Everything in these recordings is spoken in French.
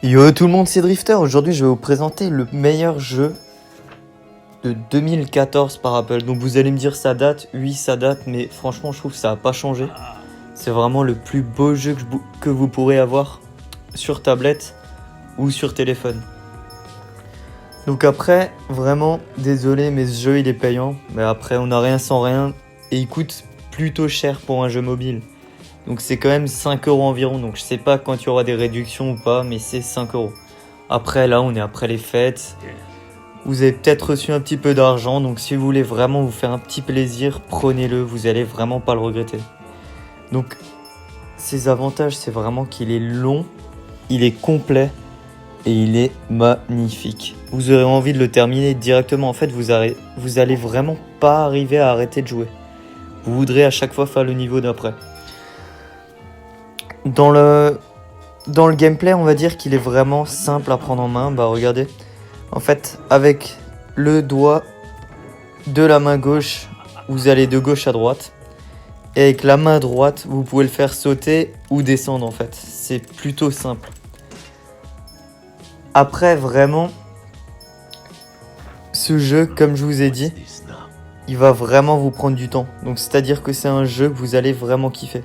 Yo tout le monde, c'est Drifter. Aujourd'hui, je vais vous présenter le meilleur jeu de 2014 par Apple. Donc vous allez me dire ça date, oui ça date, mais franchement je trouve que ça n'a pas changé. C'est vraiment le plus beau jeu que vous pourrez avoir sur tablette ou sur téléphone. Donc après, vraiment désolé, mais ce jeu il est payant. Mais après, on n'a rien sans rien et il coûte plutôt cher pour un jeu mobile. Donc c'est quand même 5 € environ. Donc je sais pas quand il y aura des réductions ou pas, mais c'est 5 €. Après là, on est après les fêtes. Vous avez peut-être reçu un petit peu d'argent. Donc si vous voulez vraiment vous faire un petit plaisir, prenez-le. Vous allez vraiment pas le regretter. Donc ses avantages, c'est vraiment qu'il est long, il est complet et il est magnifique. Vous aurez envie de le terminer directement. En fait, vous allez vraiment pas arriver à arrêter de jouer. Vous voudrez à chaque fois faire le niveau d'après. Dans le gameplay, on va dire qu'il est vraiment simple à prendre en main. Bah regardez, en fait, avec le doigt de la main gauche, vous allez de gauche à droite. Et avec la main droite, vous pouvez le faire sauter ou descendre en fait. C'est plutôt simple. Après, vraiment, ce jeu, comme je vous ai dit, il va vraiment vous prendre du temps. Donc c'est-à-dire que c'est un jeu que vous allez vraiment kiffer.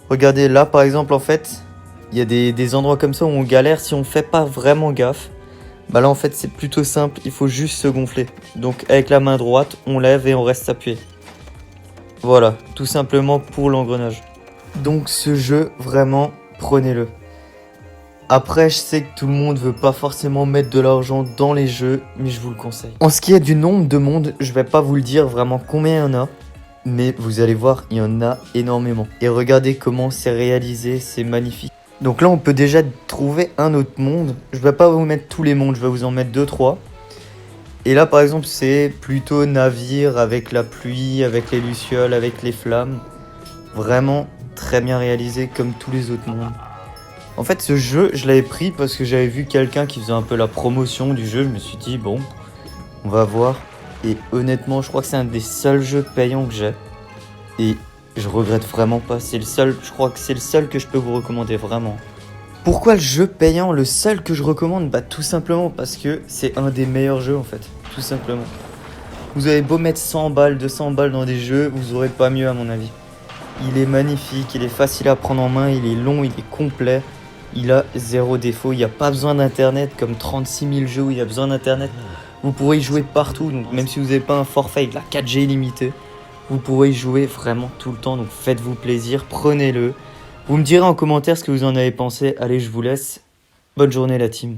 Regardez là par exemple, en fait, il y a des endroits comme ça où on galère si on fait pas vraiment gaffe. Bah là en fait c'est plutôt simple, il faut juste se gonfler. Donc avec la main droite, on lève et on reste appuyé. Voilà, tout simplement pour l'engrenage. Donc ce jeu, vraiment, prenez-le. Après, je sais que tout le monde veut pas forcément mettre de l'argent dans les jeux, mais je vous le conseille. En ce qui est du nombre de mondes, je vais pas vous le dire vraiment combien il y en a. Mais vous allez voir, il y en a énormément. Et regardez comment c'est réalisé, c'est magnifique. Donc là, on peut déjà trouver un autre monde. Je vais pas vous mettre tous les mondes, je vais vous en mettre 2-3. Et là, par exemple, c'est plutôt navire avec la pluie, avec les lucioles, avec les flammes. Vraiment très bien réalisé comme tous les autres mondes. En fait, ce jeu, je l'avais pris parce que j'avais vu quelqu'un qui faisait un peu la promotion du jeu. Je me suis dit, bon, on va voir. Et honnêtement, je crois que c'est un des seuls jeux payants que j'ai. Et je regrette vraiment pas. C'est le seul, je crois que c'est le seul que je peux vous recommander, vraiment. Pourquoi le jeu payant, le seul que je recommande? Bah tout simplement parce que c'est un des meilleurs jeux en fait. Tout simplement. Vous avez beau mettre 100 balles, 200 balles dans des jeux, vous aurez pas mieux à mon avis. Il est magnifique, il est facile à prendre en main, il est long, il est complet. Il a zéro défaut, il n'y a pas besoin d'internet comme 36 000 jeux où il y a besoin d'internet. Vous pourrez y jouer partout, donc même si vous n'avez pas un forfait avec la 4G illimitée, vous pourrez y jouer vraiment tout le temps, donc faites-vous plaisir, prenez-le. Vous me direz en commentaire ce que vous en avez pensé. Allez, je vous laisse. Bonne journée la team.